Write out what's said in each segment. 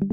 Thank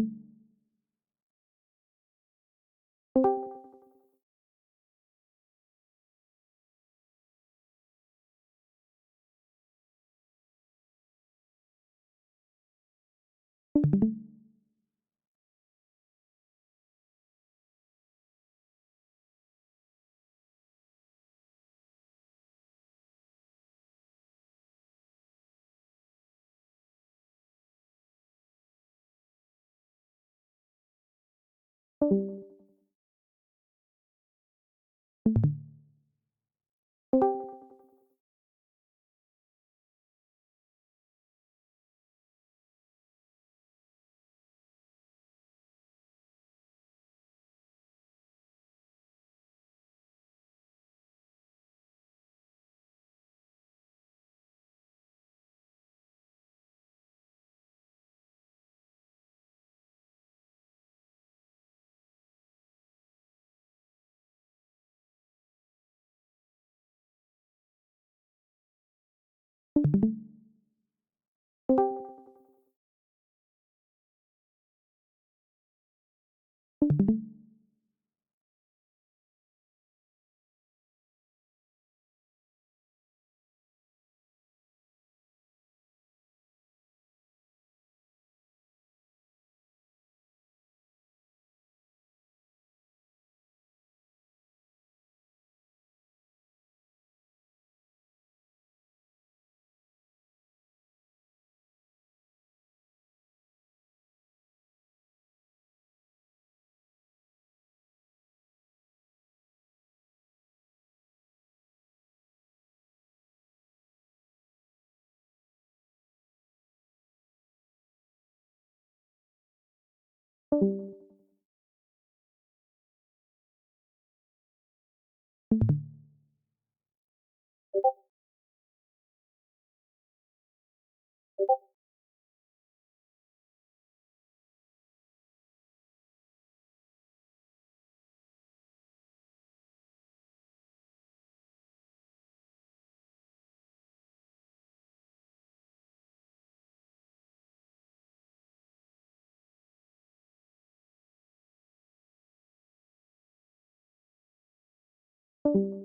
you.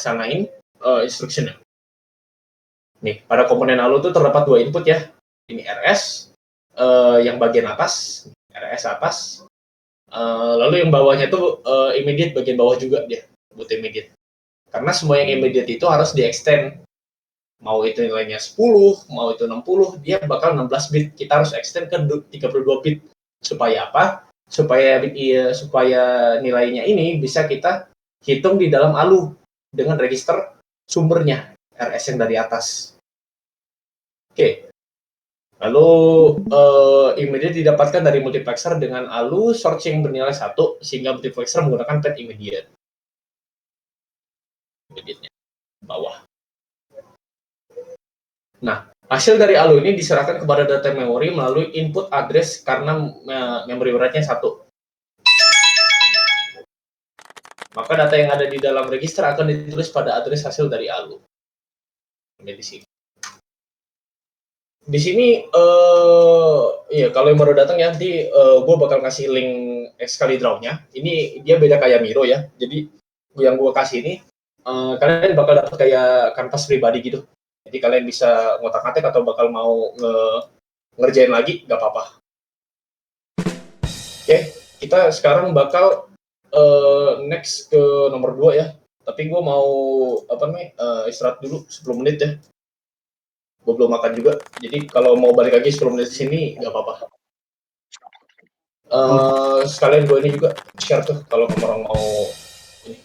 laksanain instruction-nya. Nih, pada komponen ALU itu terdapat 2 input ya. Ini RS, yang bagian atas, RS atas, lalu yang bawahnya itu immediate bagian bawah juga dia, buat immediate. Karena semua yang immediate itu harus di-extend. Mau itu nilainya 10, mau itu 60, dia bakal 16 bit. Kita harus extend ke 32 bit. Supaya apa? Supaya nilainya ini bisa kita hitung di dalam ALU dengan register sumbernya, RS yang dari atas. Oke. Lalu immediate didapatkan dari multiplexer dengan ALU searching bernilai 1, sehingga multiplexer menggunakan pad immediate. Immediate-nya bawah. Nah, hasil dari ALU ini diserahkan kepada data memori melalui input address karena memori beratnya 1. Maka data yang ada di dalam register akan ditulis pada address hasil dari ALU. Ini di sini. Di sini, ya kalau yang baru datang ya, nanti gue bakal kasih link sekali draw-nya. Ini dia beda kayak Miro ya. Jadi yang gue kasih ini, kalian bakal dapat kayak kanvas pribadi gitu. Jadi kalian bisa ngotak-ngatik atau bakal mau ngerjain lagi, nggak apa-apa. Oke, kita sekarang bakal next ke nomor 2 ya. Tapi gue mau istirahat dulu 10 menit ya. Gue belum makan juga. Jadi kalau mau balik lagi 10 menit di sini nggak apa-apa. Sekalian gue ini juga share tuh kalau orang mau ini.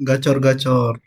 Gacor-gacor.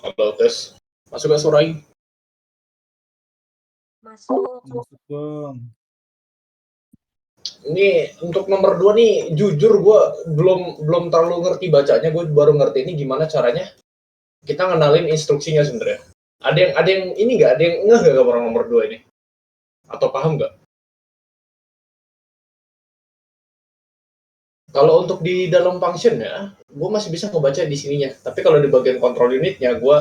Halo, tes. Masuk gak suara ini? Masuk. Masuk dong. Ini untuk nomor 2 nih, jujur gue belum terlalu ngerti bacanya. Gue baru ngerti ini gimana caranya kita ngenalin instruksinya sebenarnya. Ada yang ini nggak? Ada yang ngeh nggak orang nomor 2 ini? Atau paham nggak? Kalau untuk di dalam function ya, gue masih bisa ngebaca di sininya. Tapi kalau di bagian control unitnya, gue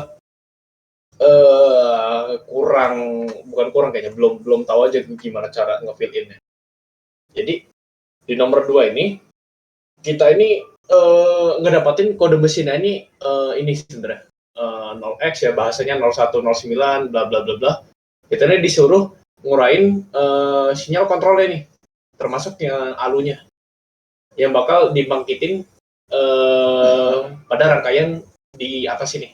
bukan kurang kayaknya, belum tahu aja gimana cara nge-fill in-nya. Jadi di nomor 2 ini kita ini ngedapatin kode mesinnya ini sebenarnya 0x ya, bahasanya 0109 bla bla bla bla. Kita ini disuruh ngurain sinyal kontrolnya nih, termasuk yang alunya yang bakal dibangkitin pada rangkaian di atas ini.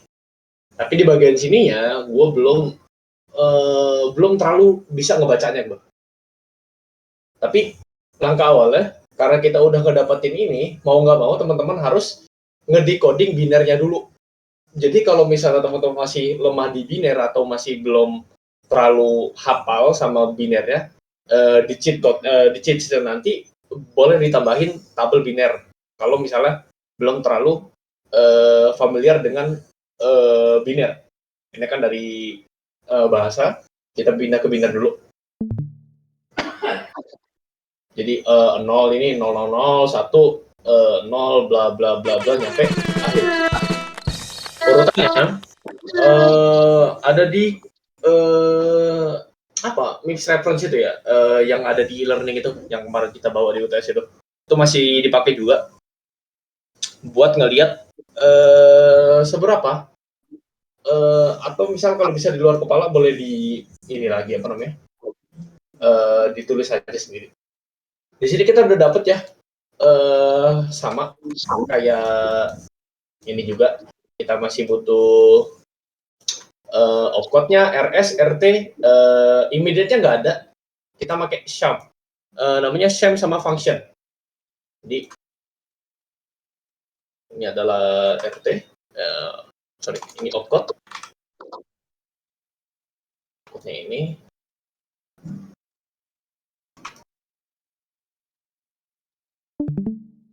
Tapi di bagian sininya gue belum terlalu bisa ngebacanya gue. Tapi langkah awalnya, karena kita udah ngedapetin ini, mau nggak mau teman-teman harus ngedecoding binernya dulu. Jadi kalau misalnya teman-teman masih lemah di biner atau masih belum terlalu hafal sama binernya, di cheat sheet nanti boleh ditambahin tabel biner. Kalau misalnya belum terlalu familiar dengan biner. Ini kan dari bahasa, kita pindah ke biner dulu. Jadi 0 ini 000 1 0 bla bla bla bla nyampe akhir. Urutannya ada di apa mix reference itu ya, yang ada di e-learning itu, yang kemarin kita bawa di UTS itu masih dipakai juga buat ngelihat seberapa atau misal kalau bisa di luar kepala boleh di ini lagi apa namanya, ditulis aja sendiri. Di sini kita udah dapet ya sama kayak ini juga, kita masih butuh opcode-nya, RS, RT, immediate-nya nggak ada, kita pakai sham, namanya sham sama function. Jadi ini adalah RT, sorry, ini opcode, opcode-nya ini.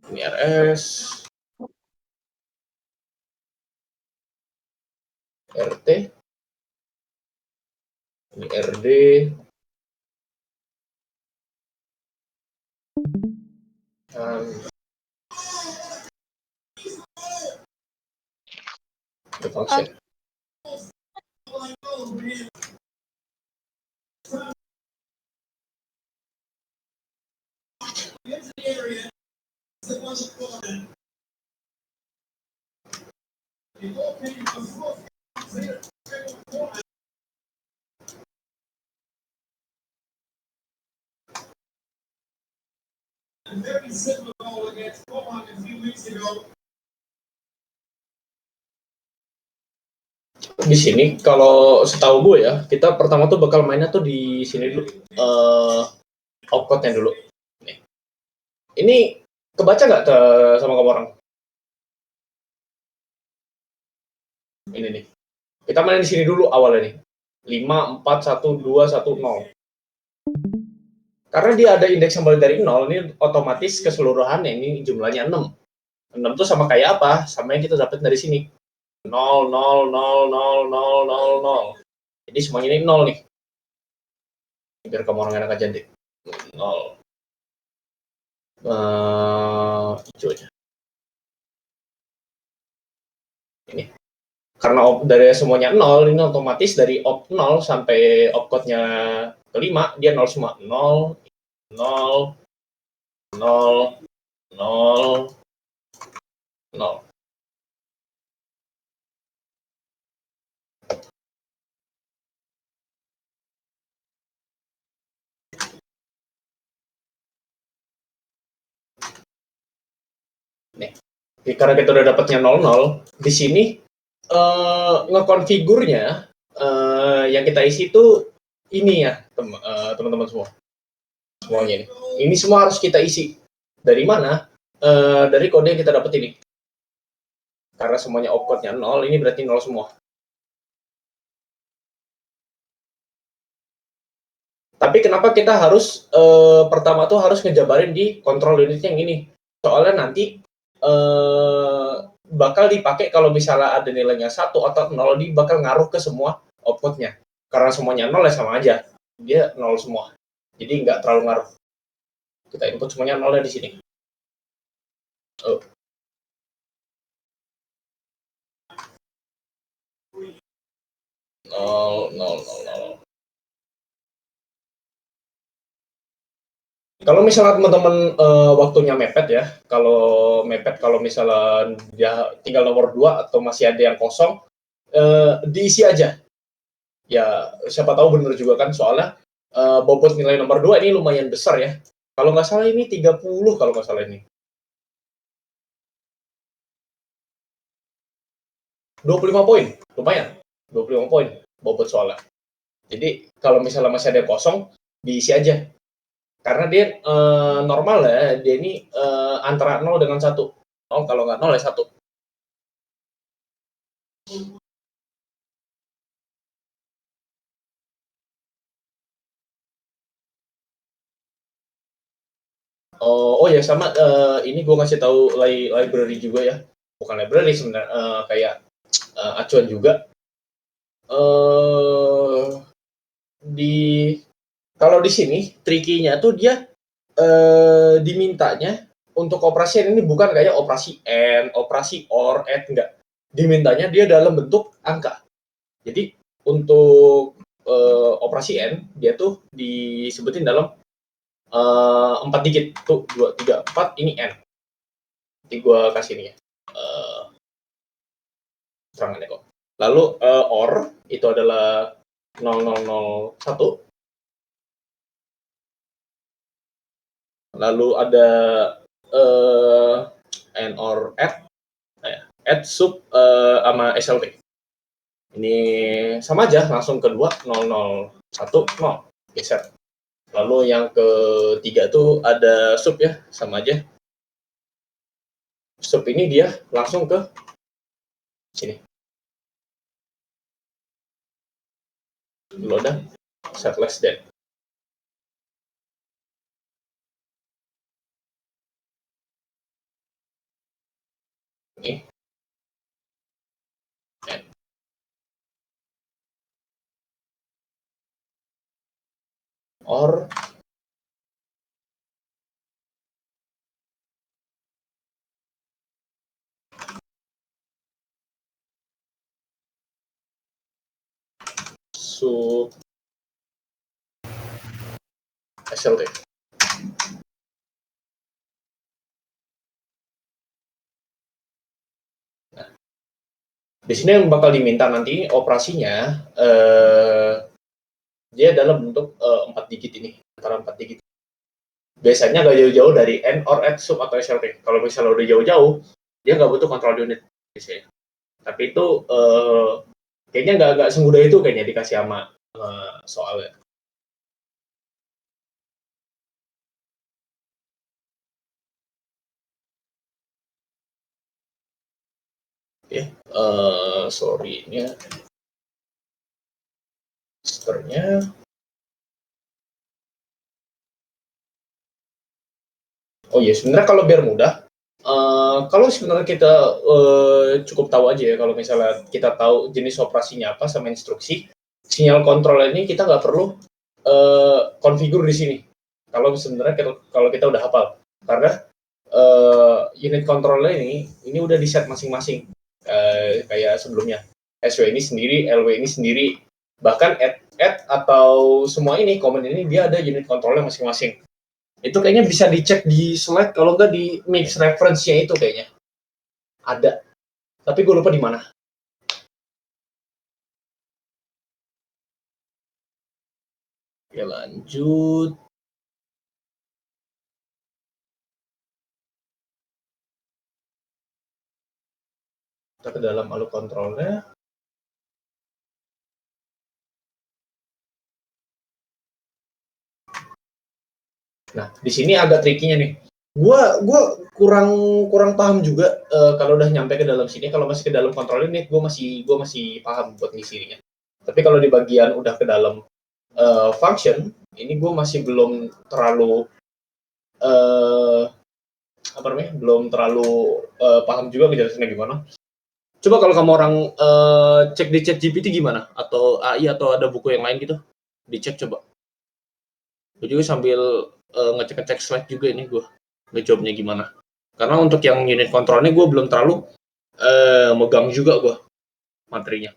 Ini RS, RT, ini RD, the function. Di sini kalau setahu gue ya, kita pertama tuh bakal mainnya tuh di sini dulu, opcode-nya dulu. Nih. Ini kebaca nggak sama kamu orang? Ini nih. Kita main di sini dulu awalnya nih. 5, 4, 1, 2, 1, 0. Karena dia ada indeks yang mulai dari 0, ini otomatis keseluruhannya ini jumlahnya 6. 6 tuh sama kayak apa? Sama yang kita dapat dari sini. 0, 0, 0, 0, 0, 0, 0. Jadi semuanya ini 0 nih. Biar kamu orang enak aja deh. 0. Hijau aja. Ini. Karena dari semuanya 0, ini otomatis dari op 0 sampai opcode-nya kelima, dia 0 semua. 0, 0, 0, 0, 0. Nih, karena kita udah dapatnya 00, di sini ngekonfigurnya yang kita isi itu ini ya, teman-teman semua. Semuanya ini. Ini semua harus kita isi. Dari mana? Dari kode yang kita dapat ini. Karena semuanya opcode-nya 0, ini berarti 0 semua. Tapi kenapa kita harus pertama tuh harus ngejabarin di control unit yang ini? Soalnya nanti bakal dipakai kalau misalnya ada nilainya 1 atau 0, dia bakal ngaruh ke semua output-nya. Karena semuanya 0 ya sama aja. Dia 0 semua. Jadi nggak terlalu ngaruh. Kita input semuanya 0 di sini. Oh. Nol, nol, nol, nol. Kalau misalnya teman-teman waktunya mepet ya, kalau misalnya dia tinggal nomor 2 atau masih ada yang kosong, diisi aja. Ya, siapa tahu bener juga kan, soalnya bobot nilai nomor 2 ini lumayan besar ya. Kalau nggak salah ini 30 kalau nggak salah ini. 25 poin, lumayan. 25 poin bobot soalnya. Jadi kalau misalnya masih ada yang kosong, diisi aja. Karena dia normal ya, dia ini antara 0 dengan 1. 0 kalau nggak 0 ya 1. Oh ya sama, ini gue ngasih tahu library juga ya. Bukan library sebenarnya, kayak acuan juga. Kalau di sini tricky-nya tuh dia dimintanya untuk operasi ini bukan kayak operasi AND, operasi OR, AND, enggak. Dimintanya dia dalam bentuk angka. Jadi untuk operasi AND dia tuh disebutin dalam 4 digit tuh, 2, 3, 4 ini AND. Nanti gue kasih ini ya terangannya kok. Lalu OR itu adalah 0001. Lalu ada and or add sub sama SLT. Ini sama aja, langsung kedua 001 0 geser. Lalu yang ketiga tuh ada sub ya, sama aja. Sub ini dia langsung ke sini. Load set less than. Ini. Or sub SLT. Nah, di sini yang bakal diminta nanti operasinya dia dalam bentuk 4 digit ini, antara 4 digit. Biasanya nggak jauh-jauh dari N or add sub atau SLT. Kalau misalnya udah jauh-jauh, dia nggak butuh control unit biasanya. Tapi itu kayaknya nggak semudah itu kayaknya dikasih sama soalnya. Oke, sorry-nya registernya. Oh iya, sebenarnya kalau biar mudah, kalau sebenarnya kita cukup tahu aja ya, kalau misalnya kita tahu jenis operasinya apa sama instruksi, sinyal kontrol ini kita nggak perlu konfigur di sini. Kalau sebenarnya kalau kita udah hafal, karena unit kontrolnya ini udah di set masing-masing, kayak sebelumnya. SW ini sendiri, LW ini sendiri, bahkan add atau semua ini, command ini dia ada unit kontrolnya masing-masing. Itu kayaknya bisa dicek di slide, kalau nggak di mix reference-nya itu kayaknya ada, tapi gue lupa di mana. Oke, lanjut. Kita ke dalam alur kontrolnya. Nah, di sini agak tricky-nya nih. Gua kurang paham juga kalau udah nyampe ke dalam sini. Kalau masih ke dalam kontrol ini, gue masih paham buat ngisinya. Tapi kalau di bagian udah ke dalam function, ini gue masih belum terlalu belum terlalu paham juga ngejelasinnya gimana. Coba kalau kamu orang cek di ChatGPT gimana? Atau AI atau ada buku yang lain gitu? Dicek coba. Gue juga sambil ngecek-ngecek slide juga ini gue ngejawabnya gimana. Karena untuk yang unit kontrolnya gue belum terlalu megang juga gue materinya.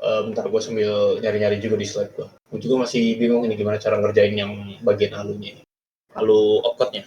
Bentar gue sambil nyari-nyari juga di slide gue. Gue juga masih bingung ini gimana cara ngerjain yang bagian halunya ini. Halu opcode-nya.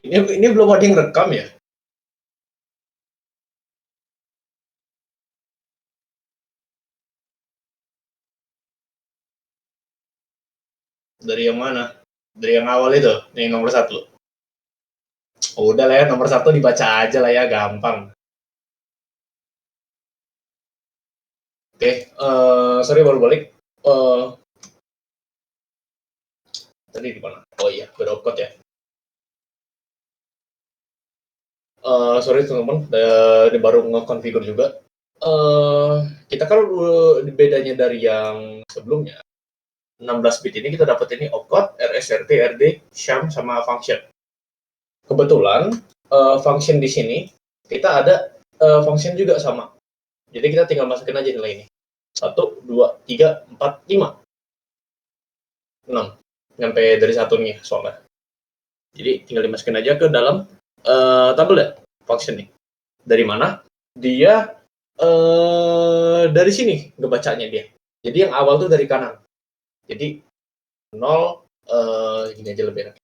Ini belum ada yang rekam ya? Dari yang mana? Dari yang awal itu, yang nomor 1. Oh, udah lah ya, nomor 1 dibaca aja lah ya, gampang. Oke, sorry baru balik. Tadi di mana? Oh iya, beropcode ya. Sorry teman-teman, baru nge-configure juga. Kita kan bedanya dari yang sebelumnya. 16 bit ini kita dapat ini opcode, RSRT, RD, sham, sama function. Kebetulan function di sini kita ada function juga sama. Jadi kita tinggal masukin aja nilai ini. 1, 2, 3, 4, 5. 6. Nyampe dari 1 nih soalnya. Jadi tinggal dimasukin aja ke dalam tabel ya, function nih. Dari mana? Dia dari sini ngebacanya dia. Jadi yang awal tuh dari kanan. Jadi 0, gini aja lebih enak.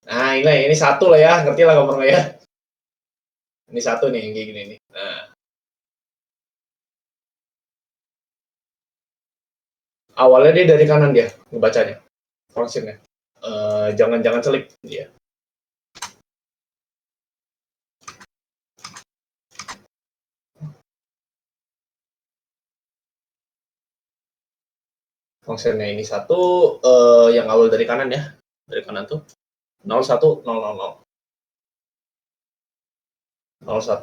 Nah, ini 1 lah ya, ngerti lah ngomongnya ya. Ini 1 nih, yang kayak gini nih. Nah. Awalnya dia dari kanan dia, ngebacanya. Functionnya. Jangan selip dia. Functionnya ini 1, yang awal dari kanan ya. Dari kanan tuh. 0, 1, 0, 0, 0. 0, 1,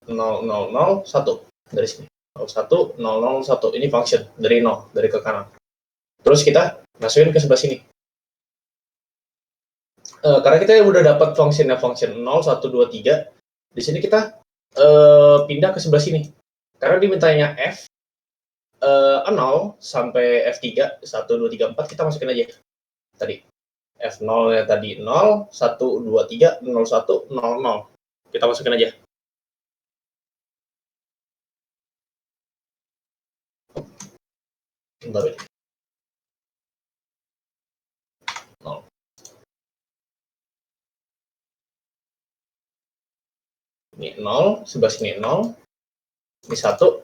0, 0, 0, 1. Dari sini. 0, 1, 0, 0, 1. Ini function. Dari 0, dari ke kanan. Terus kita masukin ke sebelah sini. Karena kita udah dapat function 0, 1, 2, 3. Di sini kita pindah ke sebelah sini. Karena dimintanya F 0 sampai F3, 1, 2, 3, 4, kita masukin aja. Tadi. F0-nya tadi 0, 1, 2, 3, 0, 1, 0, 0. Kita masukin aja. Baru ini. 0. Ini 0, sebelah sini 0. Ini 1.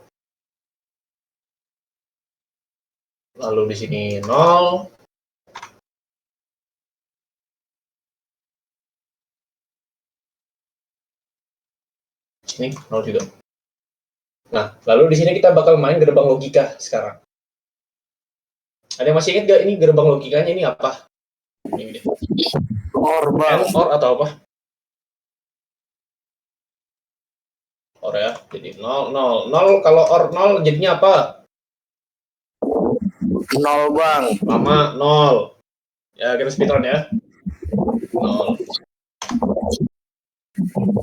Lalu di sini 0. Sini 0 juga. Nah, lalu di sini kita bakal main gerbang logika sekarang. Ada yang masih ingat gak ini gerbang logikanya ini apa? Ini deh. OR, Bang. OR atau apa? OR ya. Jadi 0, 0. 0 kalau OR 0 jadinya apa? 0, Bang. Lama 0. Ya, kita speedrun ya. 0.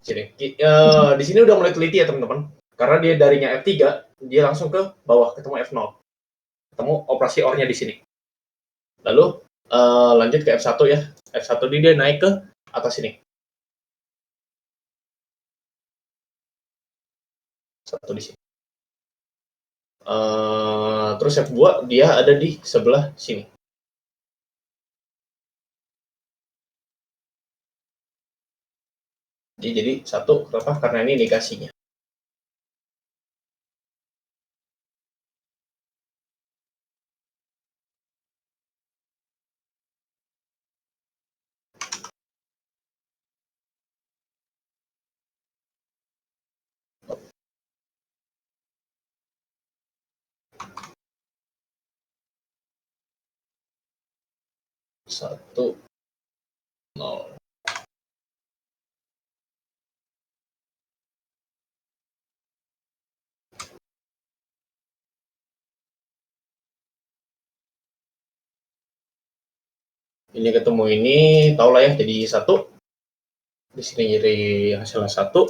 Sini. Di sini udah mulai teliti ya, teman-teman. Karena dia darinya F3, dia langsung ke bawah, ketemu F0. Ketemu operasi OR-nya di sini. Lalu, lanjut ke F1 ya. F1 dia naik ke atas sini. 1 di sini. Terus F2, dia ada di sebelah sini. Jadi 1, kenapa? Karena ini negasinya. Satu, 0. Ini ketemu ini, tau lah ya, jadi 1. Di sini jadi hasilnya 1.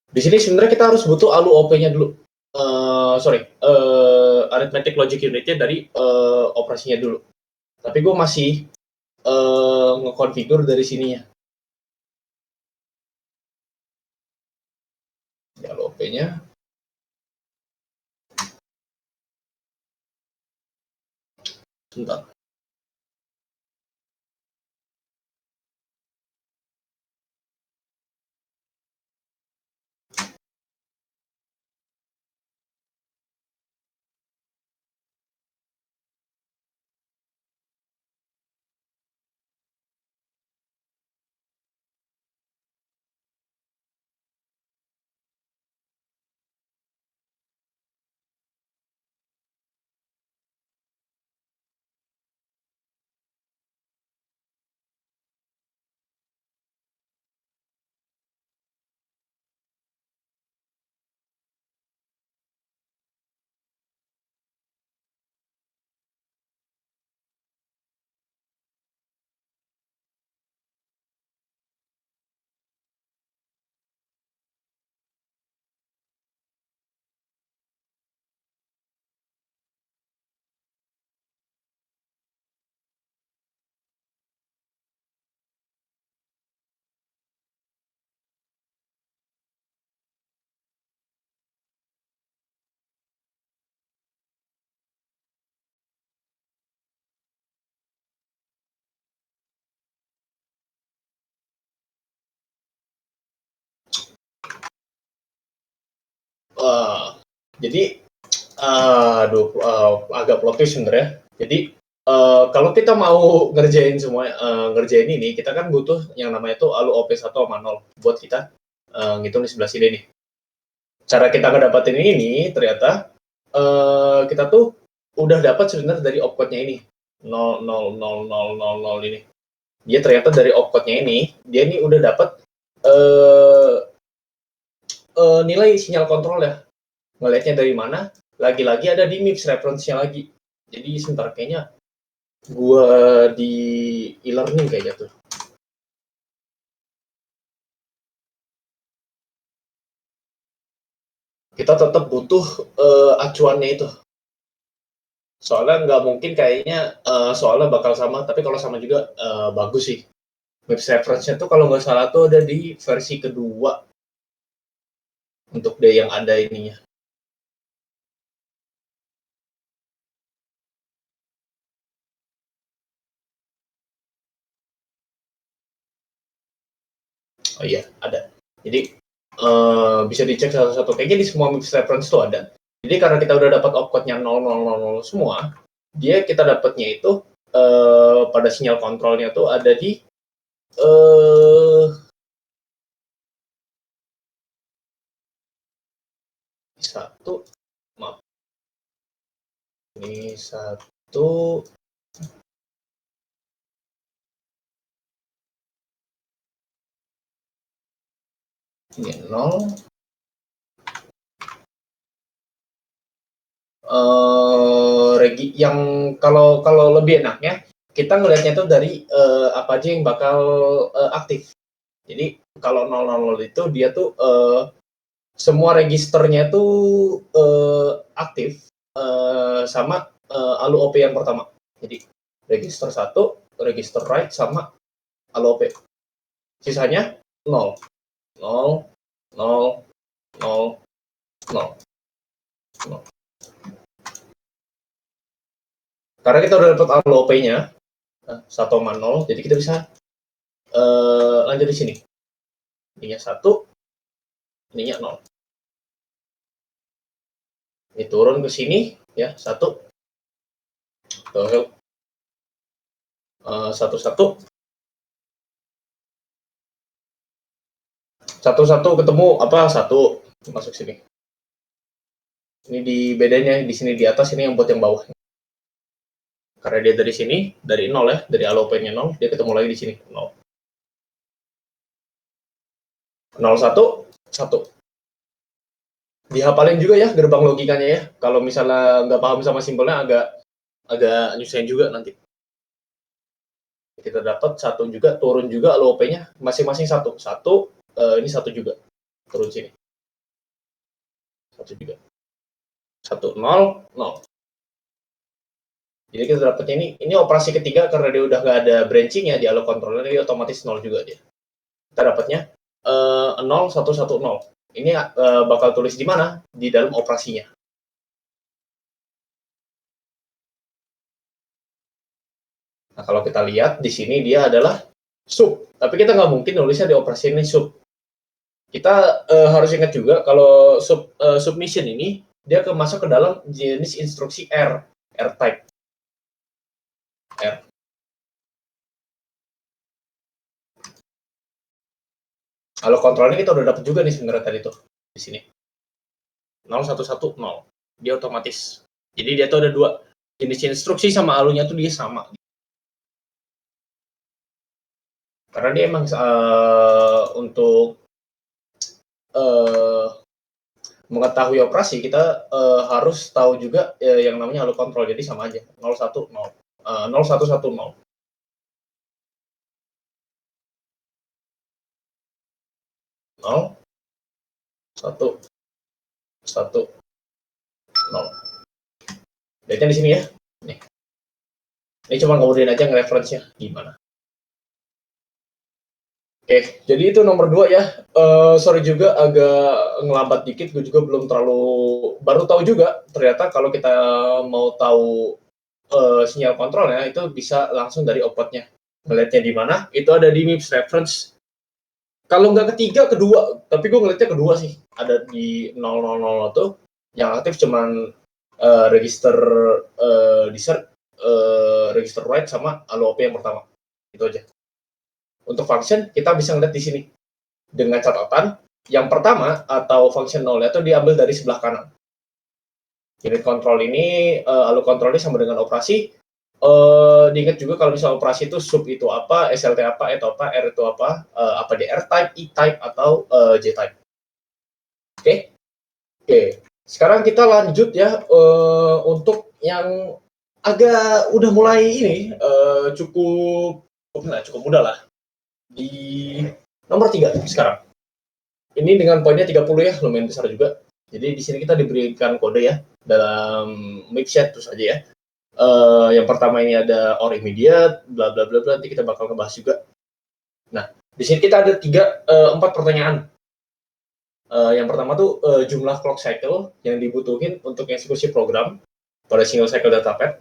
Di sini sebenarnya kita harus butuh ALU OP-nya dulu. Arithmetic Logic Unit-nya dari operasinya dulu. Tapi gue masih nge-configure dari sininya. OP-nya. Sebentar. Jadi agak plot twist sebenarnya. Jadi kalau kita mau ngerjain ini, kita kan butuh yang namanya tuh ALU OP 1 sama 0 buat kita ngitung di sebelah sini nih. Cara kita ngedapatin ini ternyata kita tuh udah dapat sebenarnya dari opcode-nya ini 0 0 0 0 0 0 ini. Dia ternyata dari opcode-nya ini, dia ini udah dapat nilai sinyal kontrol ya. Ngelihatnya dari mana? Lagi-lagi ada di MIPS reference-nya lagi. Jadi sebentar kayaknya gua di e-learning kayaknya tuh. Kita tetap butuh acuannya itu. Soalnya nggak mungkin kayaknya soalnya bakal sama, tapi kalau sama juga bagus sih. MIPS reference-nya tuh kalau nggak salah tuh ada di versi kedua untuk dia yang ada ininya. Oh iya, ada. Jadi bisa dicek satu-satu. Kayaknya di semua MIPS reference itu ada. Jadi karena kita udah dapat opcode-nya 0000 semua, dia kita dapatnya itu pada sinyal kontrolnya tuh ada di satu, maaf. Ini satu. Ini 0. Yang kalau lebih enaknya kita ngelihatnya tuh dari apa aja yang bakal aktif. Jadi kalau 00 itu dia tuh semua registernya tuh aktif sama ALU OP yang pertama. Jadi register 1, register write sama ALU OP. Sisanya 0. 0 0 0 0 0. Karena kita udah dapat ALU OP-nya 1 sama 0, jadi kita bisa lanjut di sini. Ininya 1, ininya 0. Ini turun ke sini ya, 1. Tuh. 1 1. 1 1 ketemu apa? 1 masuk sini. Ini di bedanya di sini di atas, ini yang buat yang bawah. Karena dia dari sini, dari 0 ya, dari ALU OP-nya 0, dia ketemu lagi di sini 0. 0 1 1. Dihafalin juga ya gerbang logikanya ya. Kalau misalnya nggak paham sama simpelnya agak nyusahin juga nanti. Kita dapat 1 juga, turun juga ALU OP-nya masing-masing 1. 1 ini 1 juga. Turun sini. 1 juga. 1 0 0. Jadi kita dapatnya ini operasi ketiga karena dia udah nggak ada branching ya di ALU controller, dia otomatis 0 juga dia. Kita dapatnya 0 1 1 0. ini bakal tulis di mana? Di dalam operasinya. Nah, kalau kita lihat di sini dia adalah sub, tapi kita nggak mungkin nulisnya di operasi ini sub. Kita harus ingat juga kalau submission ini dia masuk ke dalam jenis instruksi R type. R. Kalau kontrolnya kita udah dapat juga nih sebenarnya tadi tuh di sini. 0110 dia otomatis. Jadi dia tuh ada dua jenis instruksi sama alunya tuh dia sama. Karena dia emang untuk mengetahui operasi kita harus tahu juga yang namanya alu kontrol. Jadi sama aja 0110. 0110. Satu nol. Lihatnya di sini ya. Nih. Ini cuma kemudian aja nge-reference-nya gimana. Oke, jadi itu nomor 2 ya. Sorry juga agak ngelambat dikit, gue juga belum baru tahu juga ternyata kalau kita mau tahu sinyal kontrolnya itu bisa langsung dari output-nya. Ngelihatnya di mana? Itu ada di MIPS reference. Kalau nggak ketiga, kedua. Tapi gue ngeliatnya kedua sih. Ada di 000 tuh yang aktif cuman register dessert, register write sama alu OP yang pertama. Itu aja. Untuk function kita bisa ngeliat di sini dengan catatan yang pertama atau function 0 itu diambil dari sebelah kanan. Unit control ini alu kontrolnya sama dengan operasi. Diingat juga kalau misalnya operasi itu sub itu apa, SLT apa, itu apa, R itu apa di R type, E type atau J type. Oke. Sekarang kita lanjut ya untuk yang agak udah mulai ini cukup mudah lah. Di nomor 3 sekarang. Ini dengan poinnya 30 ya, lumayan besar juga. Jadi di sini kita diberikan kode ya dalam mixed terus aja ya. Yang pertama ini ada or immediate, bla bla bla bla, nanti kita bakal ngebahas juga. Nah, di sini kita ada 4 pertanyaan. Yang pertama tuh jumlah clock cycle yang dibutuhin untuk eksekusi program pada single cycle datapad.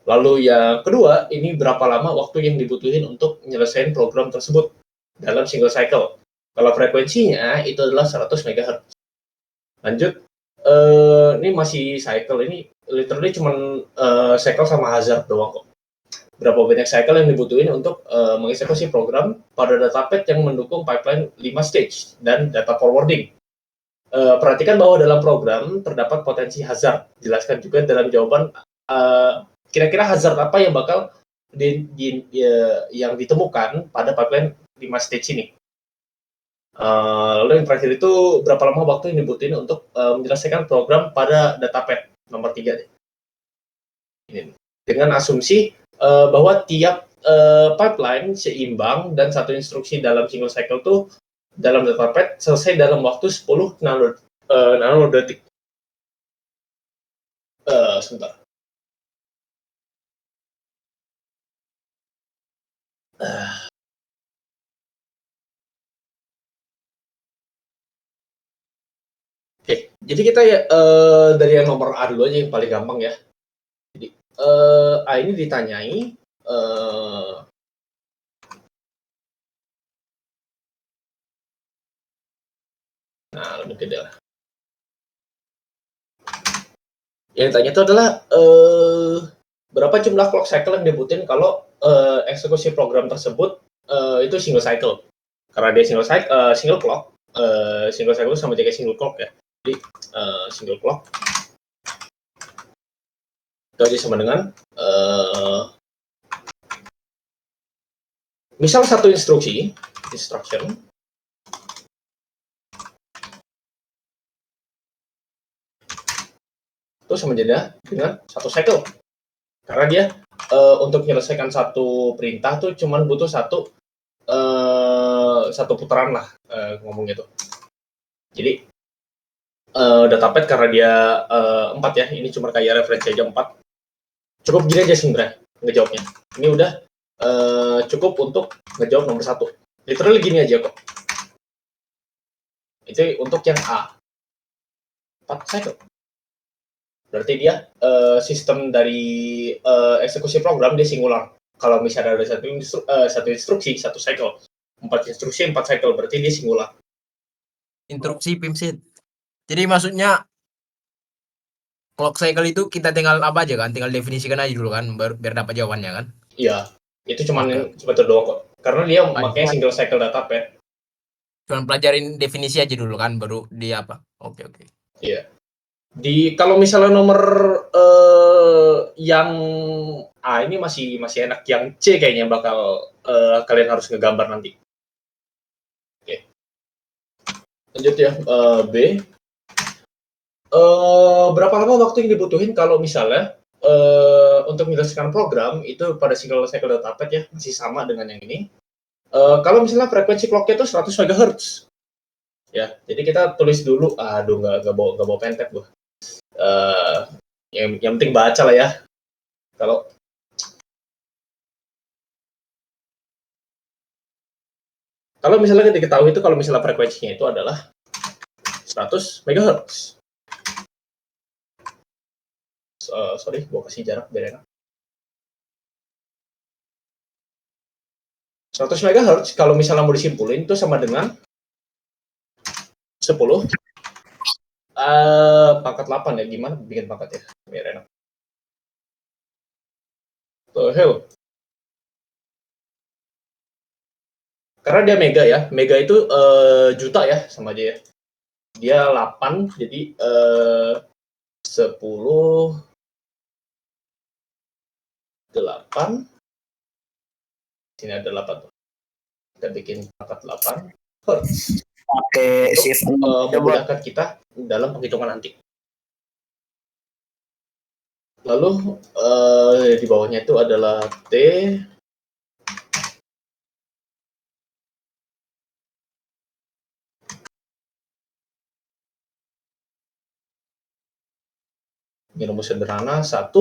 Lalu yang kedua, ini berapa lama waktu yang dibutuhin untuk menyelesaikan program tersebut dalam single cycle. Kalau frekuensinya itu adalah 100 MHz. Lanjut, ini masih cycle, ini literally cuma cycle sama hazard doang kok. Berapa banyak cycle yang dibutuhin untuk mengeksekusi program pada datapad yang mendukung pipeline 5 stage dan data forwarding. Perhatikan bahwa dalam program terdapat potensi hazard. Jelaskan juga dalam jawaban kira-kira hazard apa yang bakal yang ditemukan pada pipeline 5 stage ini. Lalu yang terakhir itu berapa lama waktu yang dibutuhin untuk menyelesaikan program pada datapad nomor 3 deh. Ini. Dengan asumsi bahwa tiap pipeline seimbang dan satu instruksi dalam single cycle tuh dalam datapad selesai dalam waktu 10 nanodetik. Sebentar. Oke, jadi kita ya dari yang nomor A dulu aja yang paling gampang ya. Jadi A ini ditanyai nah lebih gede lah. Yang ditanya itu adalah berapa jumlah clock cycle yang dibutuhin kalau eksekusi program tersebut itu single cycle. Karena dia single clock, single cycle sama jaga single clock ya. Jadi single clock itu aja sama dengan misal satu instruction itu sama dengan satu cycle. Karena dia untuk menyelesaikan satu perintah tuh cuman butuh satu putaran lah ngomongnya tuh. Jadi datapad karena dia 4 ya, ini cuma kayak referensi aja 4. Cukup gini aja sebenarnya ngejawabnya. Ini udah cukup untuk ngejawab nomor 1. Literally gini aja kok. Itu untuk yang A. 4 cycle. Berarti dia sistem dari eksekusi program dia singular. Kalau misalnya ada satu instruksi, satu cycle. 4 instruksi, 4 cycle. Berarti dia singular. Instruksi PIMSIT. Jadi maksudnya clock cycle itu kita tinggal apa aja kan? Tinggal definisikan aja dulu kan, biar dapat jawabannya kan? Iya, itu cuma Oke. itu doang kok. Karena dia Baik. makanya single cycle data pad. Cuman pelajarin definisi aja dulu kan, baru di apa? Oke. Iya. Kalau misalnya nomor yang A ini masih enak, yang C kayaknya bakal kalian harus ngegambar nanti. Oke. Lanjut ya, B. Berapa lama waktu yang dibutuhin kalau misalnya untuk menyelesaikan program itu pada single cycle data pad ya, masih sama dengan yang ini. Kalau misalnya frekuensi clock-nya itu 100 MHz. Ya, jadi kita tulis dulu. Aduh, nggak bawa pen tab gua. Yang penting baca lah ya. Kalau misalnya kita ketahui itu kalau misalnya frekuensinya itu adalah 100 MHz. Sorry, gua kasih jarak biar enak. 100 MHz kalau misalnya mau disimpulin itu sama dengan 10 pangkat 8 ya. Gimana bikin pangkat ya biar enak. Hell. Karena dia mega ya. Mega itu juta ya sama aja ya. Dia 8 jadi 10 8. Sini ada 8 tuh. Kita bikin pangkat 8 Hz. Pakai shift Memudahkan kita dalam penghitungan nanti. Lalu di bawahnya itu adalah T. Ini rumus sederhana 1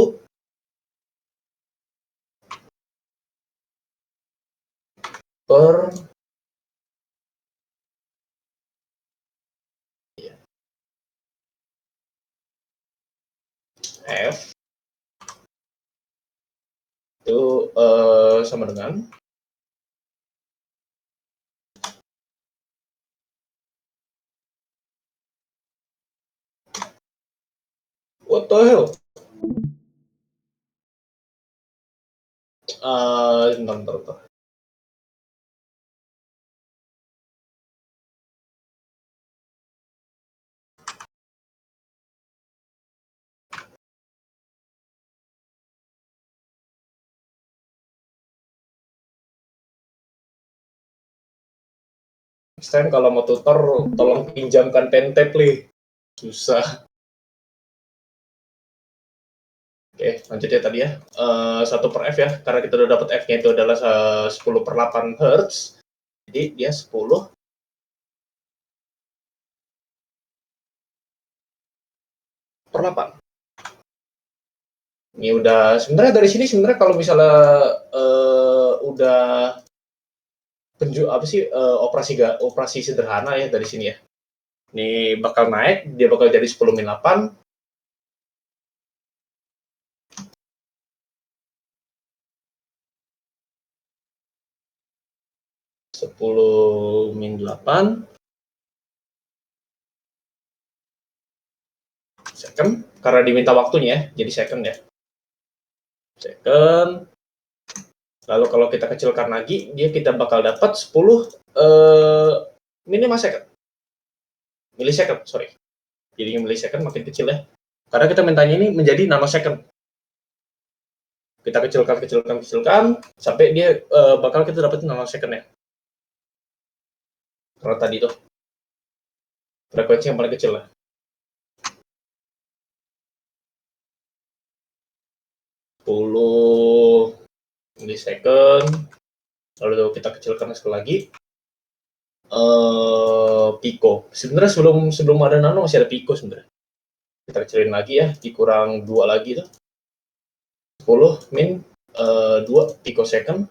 per F itu sama dengan what the hell? Bentar. Next time kalau mau tutor, tolong pinjamkan pen tab, susah. Oke, lanjut ya tadi ya. 1 per F ya, karena kita udah dapat F-nya itu adalah 10 per 8 Hz. Jadi dia 10 per 8. Ini udah, sebenarnya dari sini sebenarnya kalau misalnya udah operasi sederhana ya dari sini ya. Ini bakal naik, dia bakal jadi 10 min 8. 10 min 8 second, karena diminta waktunya ya, jadi second ya. Second. Lalu kalau kita kecilkan lagi, kita bakal dapat 10 millisecond, sorry. Jadi millisecond makin kecil ya. Karena kita mintanya ini menjadi nanosecond. Kita kecilkan sampai dia bakal kita dapat nanosecond ya. Karena tadi tuh frekuensi yang paling kecil lah. 10 millisecond. Lalu kita kecilkan sekali lagi. Pico. Sebenarnya sebelum ada nano masih ada pico sebenarnya. Kita kecilin lagi ya, dikurang 2 lagi tuh. 10 min 2 picosecond.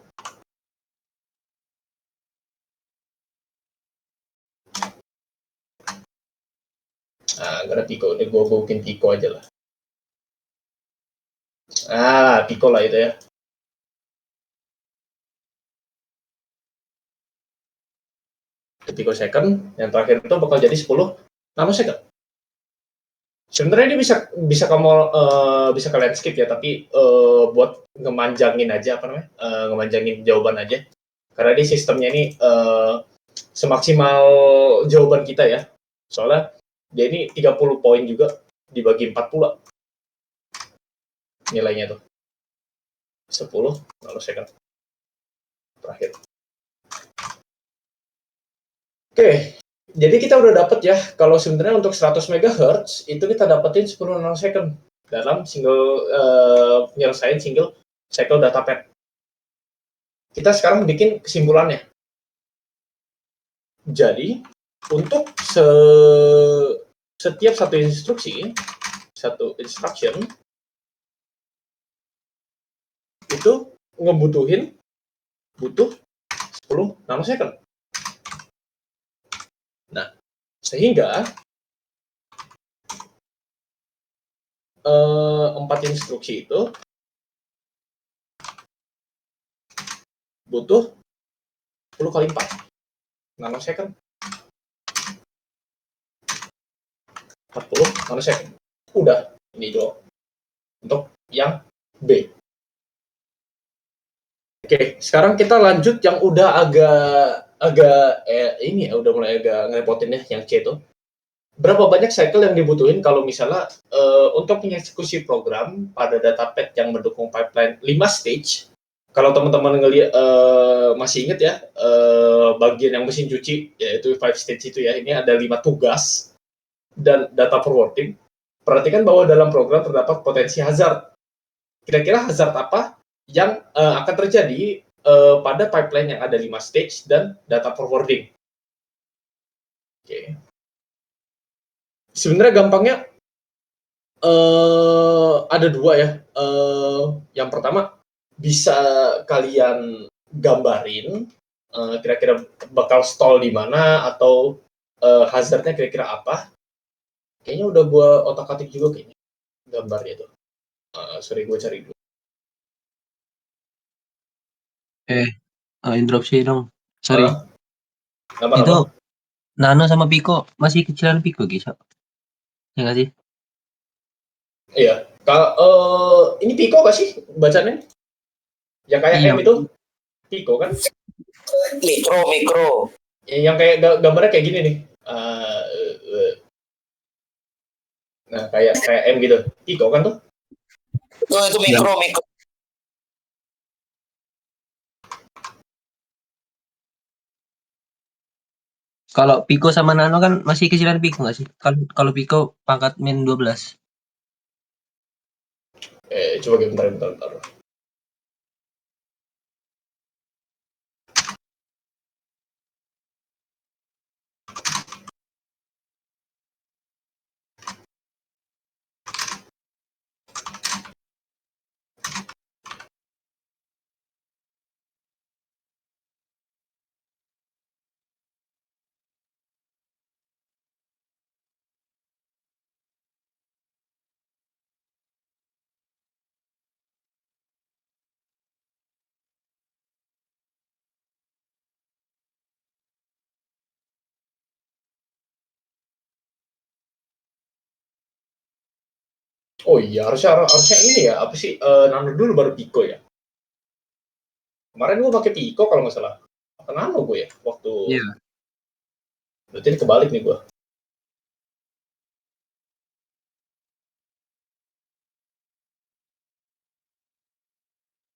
Nah, gak ada Pico. Ini gue bikin Pico aja lah. Ah, Pico lah itu ya. Pico second, yang terakhir itu bakal jadi 10 nanosecond. Sebenarnya ini bisa kamu bisa kalian skip ya, tapi buat ngemanjangin aja apa namanya, ngemanjangin jawaban aja. Karena di sistemnya ini semaksimal jawaban kita ya. Soalnya dia ini 30 poin juga dibagi 40 nilainya tuh. 10 nanosecond terakhir. Oke, jadi kita udah dapet ya, kalau sebenarnya untuk 100 MHz itu kita dapetin 10 nanosecond dalam penyelesaian single cycle data path. Kita sekarang bikin kesimpulannya. Jadi, untuk setiap satu instruction itu butuh 10 nanosecond. Nah, sehingga 4 instruksi itu butuh 10 kali 4 nanosecond. 40 nanosecond. Udah, ini doang. Untuk yang B. Oke, sekarang kita lanjut yang udah agak ini ya, udah mulai agak ngerepotin ya, yang C itu. Berapa banyak cycle yang dibutuhin kalau misalnya untuk mengeksekusi program pada data path yang mendukung pipeline 5 stage. Kalau teman-teman ngelihat masih ingat ya, bagian yang mesin cuci yaitu 5 stage itu ya, ini ada 5 tugas dan data forwarding. Perhatikan bahwa dalam program terdapat potensi hazard. Kira-kira hazard apa yang akan terjadi pada pipeline yang ada 5 stage dan data forwarding? Oke. Sebenarnya gampangnya ada dua ya. Yang pertama, bisa kalian gambarin kira-kira bakal stall di mana atau hazardnya kira-kira apa. Kayaknya udah gua otak-atik juga kayaknya gambarnya itu. Sorry, gue cari dulu. Interupsi dong. Sorry. Apa? Itu Nano sama Pico masih kecilan Pico gitu. Ya nggak sih? Iya. Ini Pico gak sih bacanya? Yang kayak Iya. M itu Pico kan? Mikro. Yang kayak gambarnya kayak gini nih. Nah, kayak M gitu. Pico kan tuh? Oh, itu mikro. Kalau Pico sama Nano kan masih kecilan Pico nggak sih? Kalau Pico pangkat min 12. Coba bentar. Oh iya, harusnya ini ya, apa sih, Nano dulu baru Pico ya? Kemarin gue pakai Pico kalau nggak salah. Apa Nano gue ya? Waktu... Iya. Berarti ini kebalik nih gue.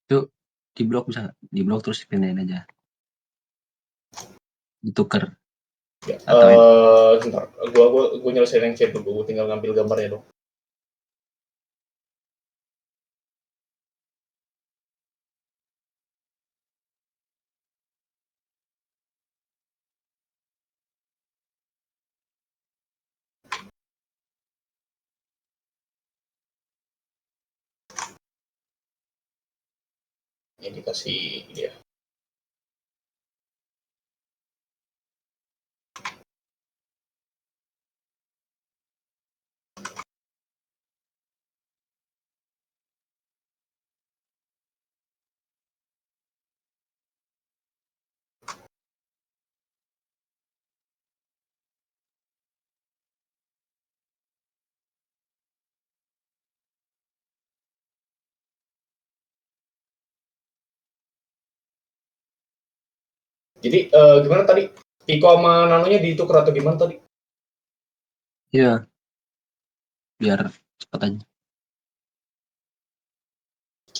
Itu di blok bisa nggak? Di blok terus pindahin aja. Ditukar. Ya, Atau sebentar, gue nyelesain yang chat dulu, gue tinggal ngambil gambarnya dong. Ini dikasih dia. Jadi gimana tadi? Pico sama nanonya ditukar atau gimana tadi? Iya. Biar cepet aja.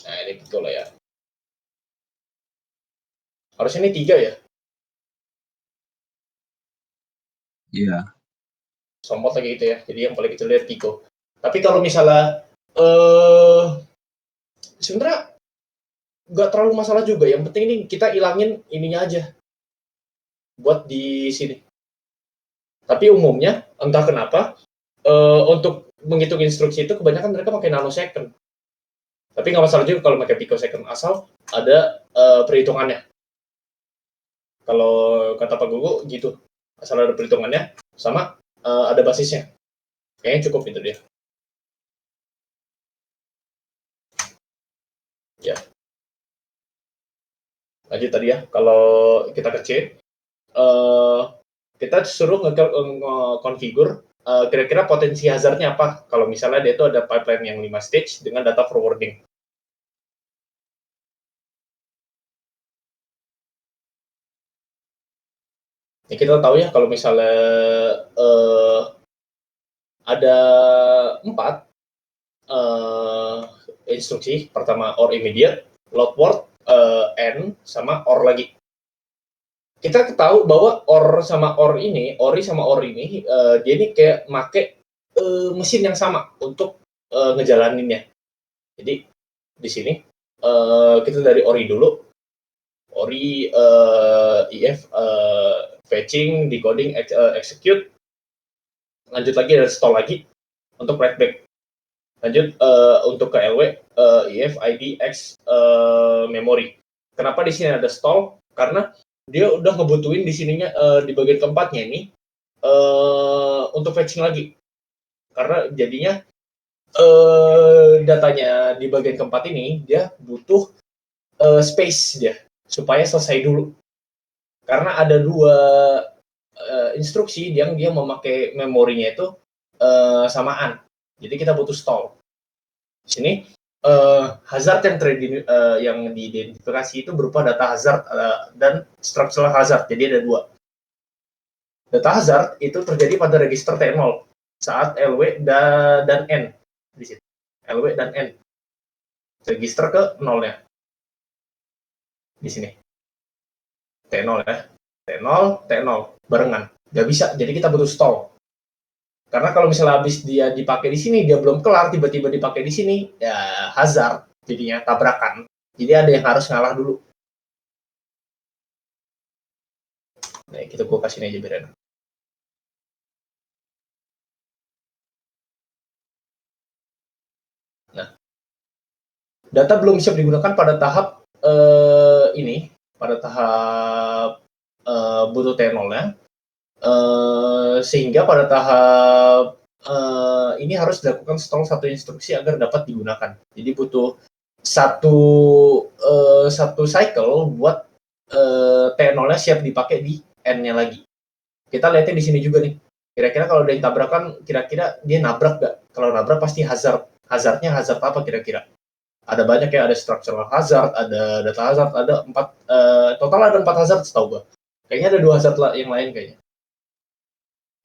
Nah ini Pico lah ya. Harusnya ini 3 ya. Iya. Somot lagi gitu ya. Jadi yang paling kecil dari Pico. Tapi kalau misalnya sebenarnya nggak terlalu masalah juga. Yang penting ini kita ilangin ininya aja buat di sini. Tapi umumnya entah kenapa untuk menghitung instruksi itu kebanyakan mereka pakai nanosecond. Tapi nggak masalah juga kalau pakai picosecond asal ada perhitungannya. Kalau kata Pak Gugu gitu, asal ada perhitungannya sama ada basisnya. Kayaknya cukup itu dia. Ya. Lanjut tadi ya, kalau kita ke C, kita suruh nge-configure kira-kira potensi hazardnya apa kalau misalnya dia itu ada pipeline yang 5 stage dengan data forwarding. Ya, kita tahu ya kalau misalnya ada 4 instruksi, pertama or immediate, load word, end, sama or lagi. Kita tahu bahwa or sama or ini, ori sama or ini, dia ini kayak make mesin yang sama untuk ngejalaninnya. Jadi di sini kita dari ori dulu, ori if fetching, decoding, execute, lanjut lagi ada stall lagi untuk write back. Lanjut untuk ke LW, if id x memory. Kenapa di sini ada stall? Karena dia udah ngebutuhin di sininya di bagian keempatnya ini untuk fetching lagi. Karena jadinya datanya di bagian keempat ini dia butuh space dia supaya selesai dulu. Karena ada 2 instruksi yang dia memakai memorinya itu samaan. Jadi kita butuh stall. Di sini hazard yang diidentifikasi itu berupa data hazard dan structural hazard. Jadi ada 2. Data hazard itu terjadi pada register T0 saat LW dan N di situ. LW dan N. Register ke 0-nya. Di sini. T0 ya. T0 barengan. Nggak bisa, jadi kita butuh stall. Karena kalau misalnya habis dia dipakai di sini, dia belum kelar, tiba-tiba dipakai di sini, ya hazard, jadinya tabrakan. Jadi ada yang harus ngalah dulu. Nah, kita gue kasih ini aja biar enak. Nah, data belum siap digunakan pada tahap ini, pada tahap butuh T0-nya. Sehingga pada tahap ini harus dilakukan stall 1 instruksi agar dapat digunakan. Jadi butuh satu cycle buat T0-nya siap dipakai di N-nya lagi. Kita lihatnya di sini juga nih. Kira-kira kalau ada yang tabrakan, kira-kira dia nabrak nggak? Kalau nabrak pasti hazard. Hazardnya hazard apa kira-kira? Ada banyak ya, ada structural hazard, ada data hazard, ada 4, total ada 4 hazard setahu gue. Kayaknya ada 2 hazard yang lain kayaknya.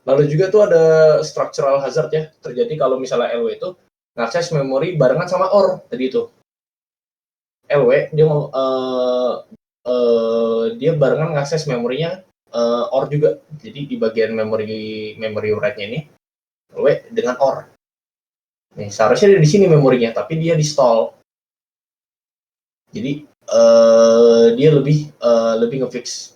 Lalu juga tuh ada structural hazard ya, terjadi kalau misalnya LW itu ngakses memori barengan sama OR tadi itu. LW dia barengan ngakses memorinya OR juga. Jadi di bagian memory write-nya ini LW dengan OR. Nih, seharusnya di sini memorinya, tapi dia di stall. Jadi dia lebih ngefix.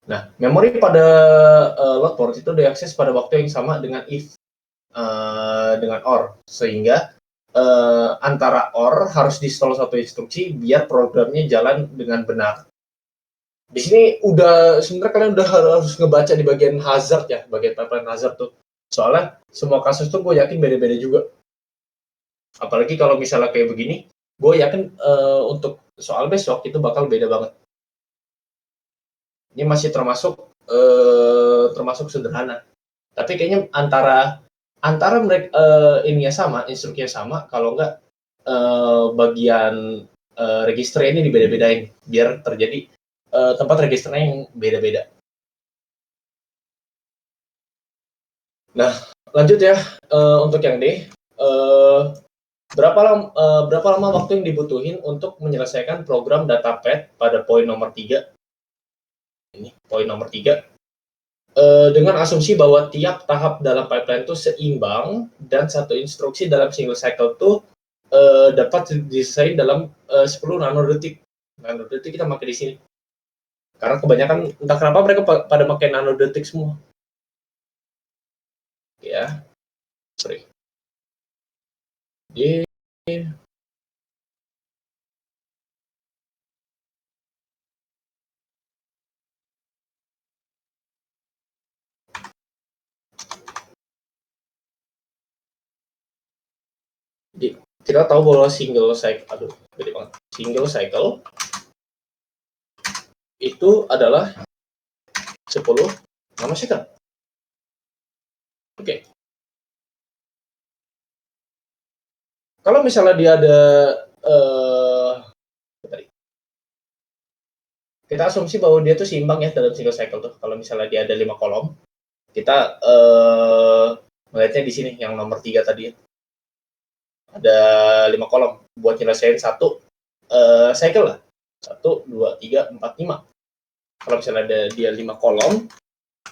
Nah, memori pada load port itu diakses pada waktu yang sama dengan if dengan OR, sehingga antara OR harus di-stall 1 instruksi biar programnya jalan dengan benar. Di sini udah sebenarnya kalian udah harus ngebaca di bagian hazard ya, bagian pipeline hazard tuh. Soalnya semua kasus tuh gue yakin beda-beda juga. Apalagi kalau misalnya kayak begini, gue yakin untuk soal besok itu bakal beda banget. Ini masih termasuk sederhana. Tapi kayaknya antara mereka ininya sama, instruksinya sama, kalau enggak bagian registernya ini dibeda-bedain biar terjadi tempat registernya yang beda-beda. Nah, lanjut ya untuk yang D. Berapa lama waktu yang dibutuhin untuk menyelesaikan program datapad pada poin nomor 3? Ini poin nomor 3. Dengan asumsi bahwa tiap tahap dalam pipeline itu seimbang dan satu instruksi dalam single cycle itu dapat diselesaikan dalam 10 nanodetik. Nanodetik kita pakai di sini. Karena kebanyakan entah kenapa mereka pada pakai nanodetik semua. Ya. Sorry. Jadi kita tahu bahwa single cycle itu adalah 10 nanosecond. Oke. Kalau misalnya dia ada kita asumsi bahwa dia tuh seimbang ya dalam single cycle tuh. Kalau misalnya dia ada 5 kolom, kita melihatnya di sini yang nomor 3 tadi ya. Ada 5 kolom buat nyelesain satu cycle lah. 1, 2, 3, 4, 5. Kalau misalnya ada dia 5 kolom,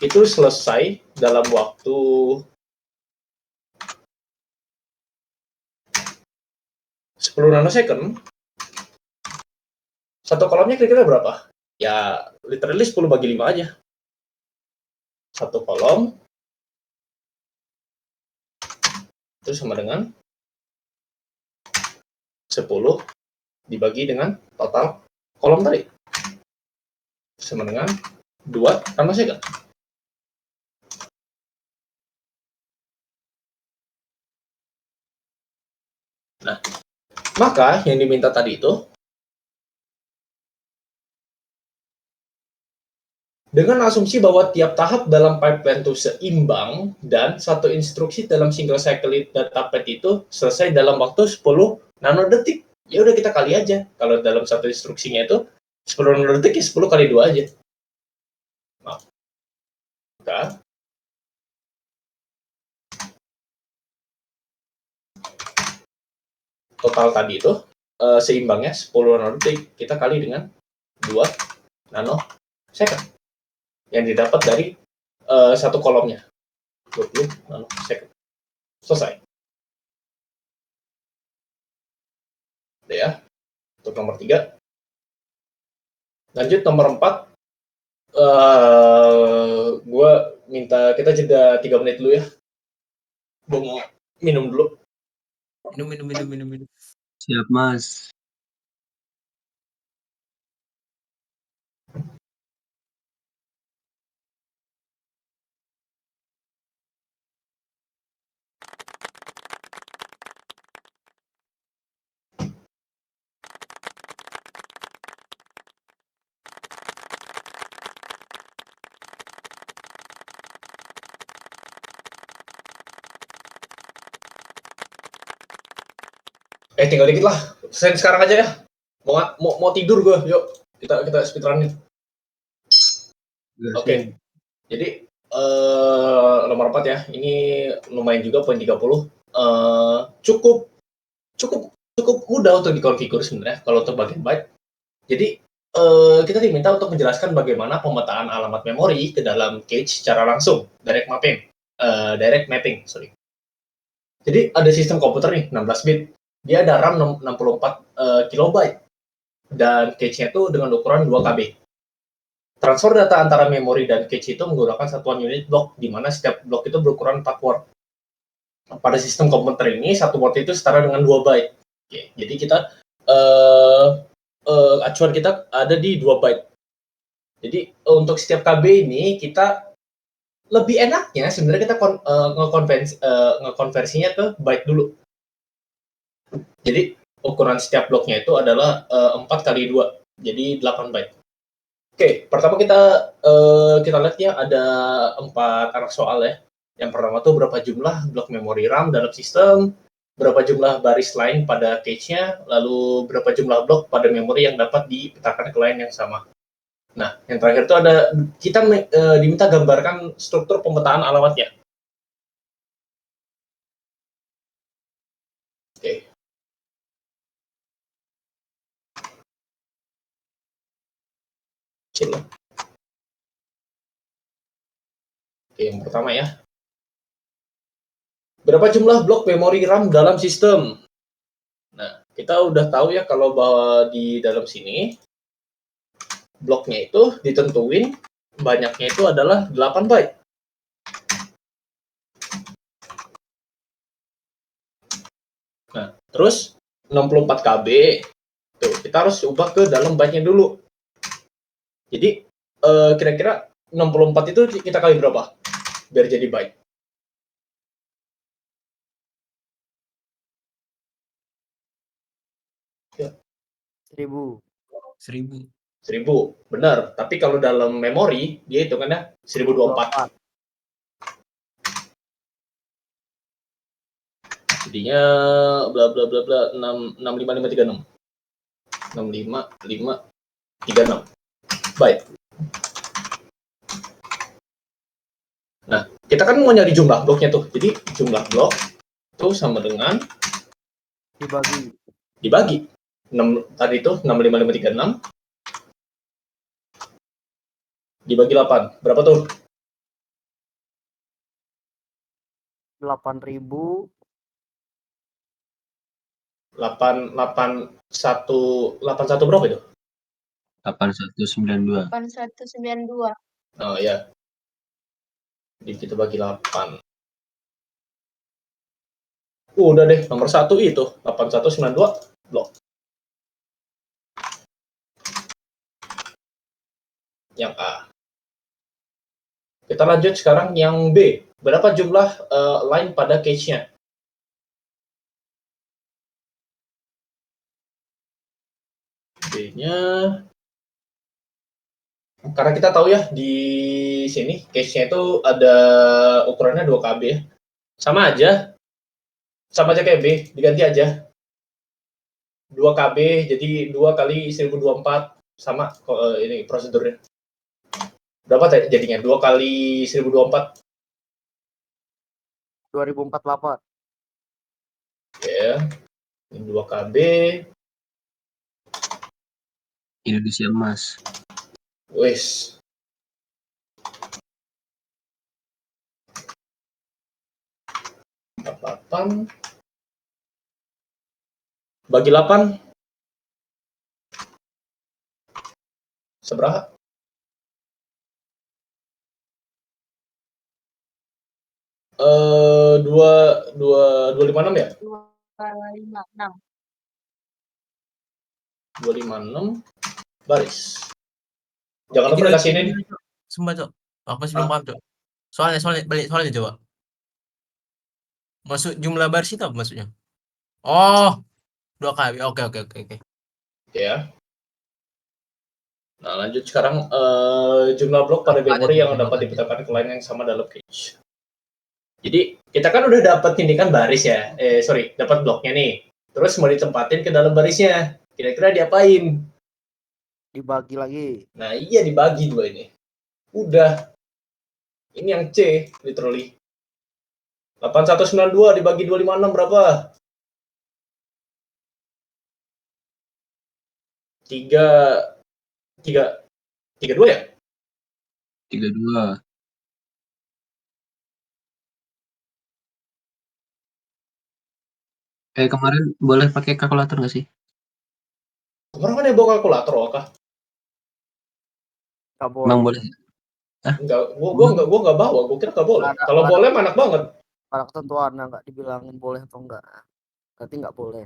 itu selesai dalam waktu 10 nanosecond. Satu kolomnya kira-kira berapa? Ya, literally 10 bagi 5 aja. Satu kolom itu sama dengan 10 dibagi dengan total kolom tadi. Sama dengan 2 nanosecond. Nah, maka yang diminta tadi itu dengan asumsi bahwa tiap tahap dalam pipeline itu seimbang dan satu instruksi dalam single cycle datapad itu selesai dalam waktu 10 nanodetik. Ya udah kita kali aja. Kalau dalam satu instruksinya itu 10 nanodetik ya 10 kali 2 aja. Maka total tadi itu seimbangnya 10 nanodetik kita kali dengan 2 nanosecond yang didapat dari satu kolomnya 20 nanosecond. Selesai. Udah ya, untuk nomor 3. Lanjut nomor 4. Gue minta kita jeda 3 menit dulu ya. Gue mau minum dulu. Minum. Siap, Mas. Tinggal dikit lah. Selain sekarang aja ya. Mau tidur gue. Yuk, kita speedrunin. Oke. Jadi nomor 4 ya. Ini lumayan juga poin 30. Cukup mudah untuk dikonfigur sebenarnya kalau untuk bagian byte. Jadi kita diminta untuk menjelaskan bagaimana pemetaan alamat memori ke dalam cache secara langsung, direct mapping. Jadi ada sistem komputer nih 16 bit. Dia ada RAM 64 kilobyte dan cache-nya itu dengan ukuran 2 KB. Transfer data antara memori dan cache itu menggunakan satuan unit blok, di mana setiap blok itu berukuran 4 word. Pada sistem komputer ini, 1 word itu setara dengan 2 byte. Oke, jadi kita acuan kita ada di 2 byte. Jadi untuk setiap KB ini kita lebih enaknya sebenarnya kita ngekonversinya ke byte dulu. Jadi ukuran setiap bloknya itu adalah 4 kali 2, jadi 8 byte. Oke, pertama kita lihat ya ada 4 arah soal ya. Yang pertama tuh berapa jumlah blok memori RAM dalam sistem, berapa jumlah baris line pada cache-nya, lalu berapa jumlah blok pada memori yang dapat dipetakan ke line yang sama. Nah, yang terakhir itu ada kita diminta gambarkan struktur pemetaan alamatnya. Oke. Oke, yang pertama ya. Berapa jumlah blok memori RAM dalam sistem? Nah, kita udah tahu ya kalau bahwa di dalam sini bloknya itu ditentuin banyaknya itu adalah 8 byte. Nah, terus 64 KB tuh kita harus ubah ke dalam byte-nya dulu. Jadi kira-kira 64 itu kita kali berapa biar jadi byte? Ya. 1000. 1000, benar. Tapi kalau dalam memori dia hitungannya 1024. Jadinya bla bla bla bla 65536. 65536 byte. Nah, kita kan mau nyari jumlah bloknya tuh. Jadi jumlah blok itu sama dengan dibagi 6 tadi itu 65536 dibagi 8. Berapa tuh? 8.000. 81 berapa itu? 8192. 8192. Oh ya. Jadi kita bagi 8. Udah deh, nomor 1 itu 8192 blok. Yang A. Kita lanjut sekarang yang B. Berapa jumlah line pada cache-nya? B-nya, karena kita tahu ya di sini cache-nya itu ada ukurannya 2 KB ya. Sama aja kayak B, diganti aja 2 KB jadi 2 kali 1024 sama ini prosedurnya. Berapa jadinya? 2 kali 1024? 2048. Ya, ini 2 KB. Indonesia emas. Wes. Delapan bagi 8 seberapa? Dua lima enam ya? 256. 256 baris. Jangan lupa kasih ini. Sumpah, Cok. Aku masih belum paham, Cok. Soalnya coba. Maksud jumlah baris itu apa maksudnya? Oh, 2 kali. Oke. Ya. Nah, lanjut sekarang jumlah blok pada memori yang dapat dipetakan ke line yang sama dalam cache. Jadi, kita kan udah dapat ini kan baris ya. Dapat bloknya nih. Terus mau ditempatin ke dalam barisnya. Kira-kira diapain? Dibagi lagi. Nah, iya dibagi 2 ini. Udah. Ini yang C, literally. 8192 dibagi 256 berapa? 32 ya? 32. Kemarin boleh pakai kalkulator nggak sih? Kemarin kan yang bawa kalkulator, kah? Nggak boleh. Emang boleh? Enggak, gua nggak bawa, gua kira nggak boleh. Kalau boleh enak banget. Ada ketentuannya, nggak dibilangin boleh atau enggak. Berarti nggak boleh.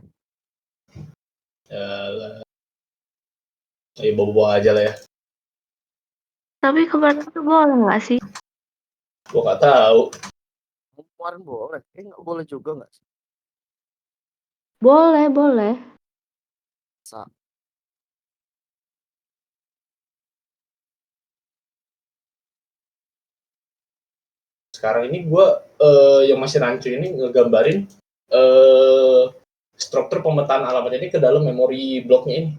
Ya, bawa aja lah ya. Tapi kemarin itu boleh nggak sih? Gua nggak tahu. Kemarin boleh. Nggak boleh juga nggak sih? Boleh. Sekarang ini gua yang masih rancu ini ngegambarin struktur pemetaan alamat ini ke dalam memori bloknya ini.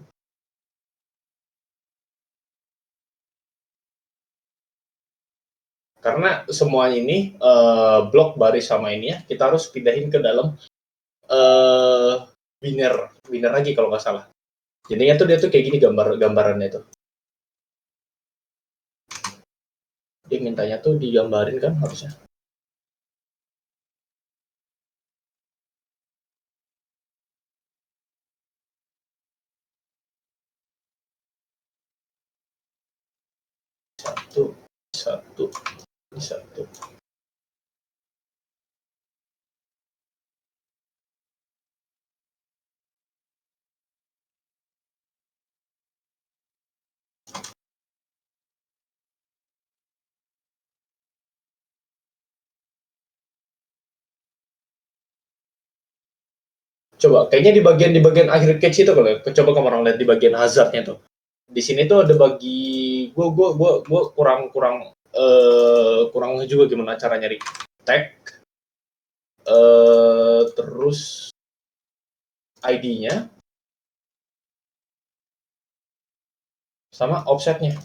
Karena semua ini blok baris sama ini ya, kita harus pindahin ke dalam biner lagi kalau nggak salah. Jadinya tuh dia tuh kayak gini gambarannya tuh. Dia mintanya tuh digambarin kan harusnya. Satu. Coba kayaknya di bagian akhir catch itu kalau coba kamu orang lihat di bagian hazardnya tuh. Di sini tuh ada gua kurang juga gimana cara nyari tag terus ID-nya sama offsetnya.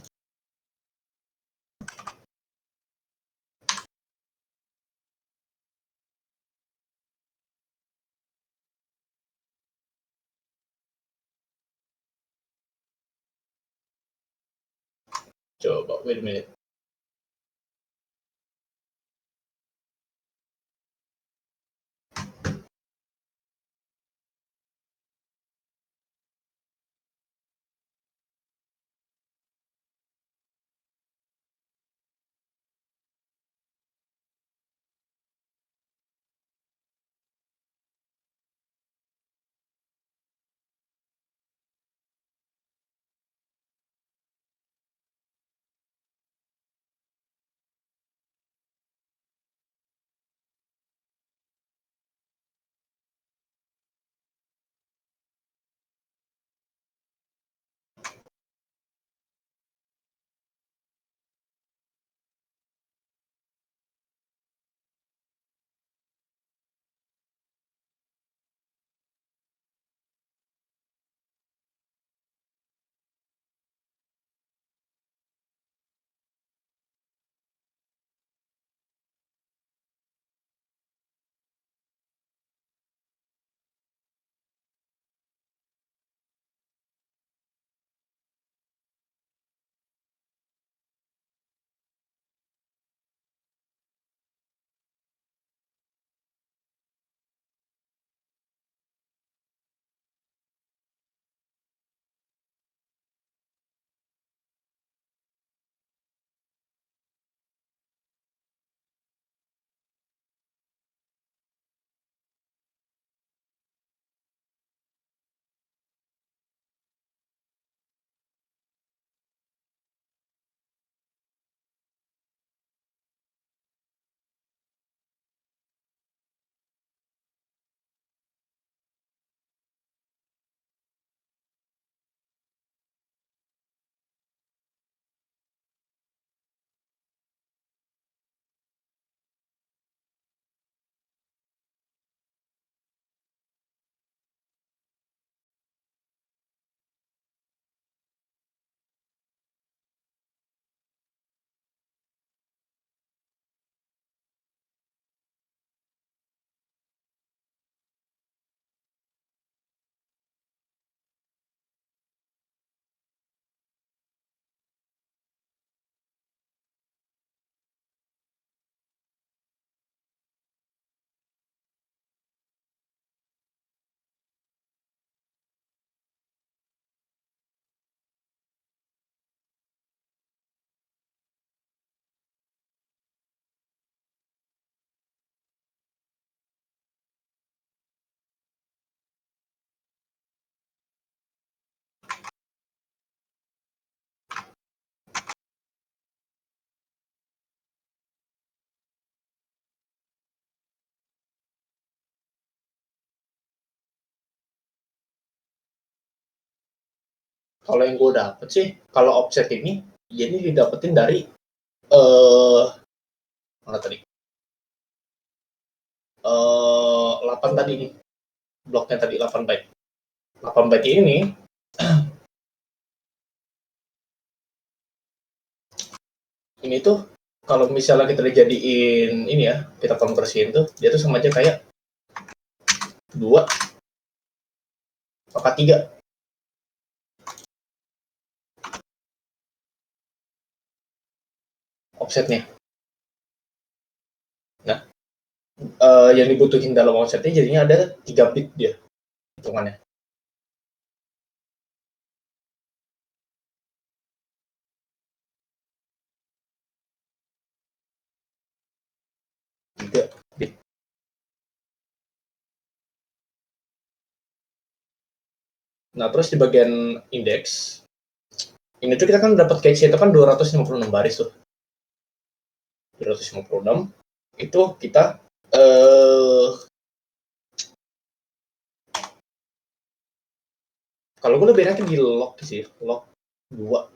Coba wait a minute. Kalau yang gue dapet sih, kalau offset ini, ini didapetin dari mana tadi? 8 tadi nih. Bloknya tadi 8 byte. 8 byte ini ini tuh kalau misalnya kita dijadiin ini ya, kita konversiin tuh, dia tuh sama aja kayak 2 pangkat 3. Offsetnya. Nah, yang dibutuhin dalam offsetnya jadinya ada 3 bit dia hitungannya. Nah, terus di bagian indeks, ini tuh kita kan dapat cache itu kan 256 baris tuh. 256, itu kita kalau gue lebih enaknya di lock sih, lock 2.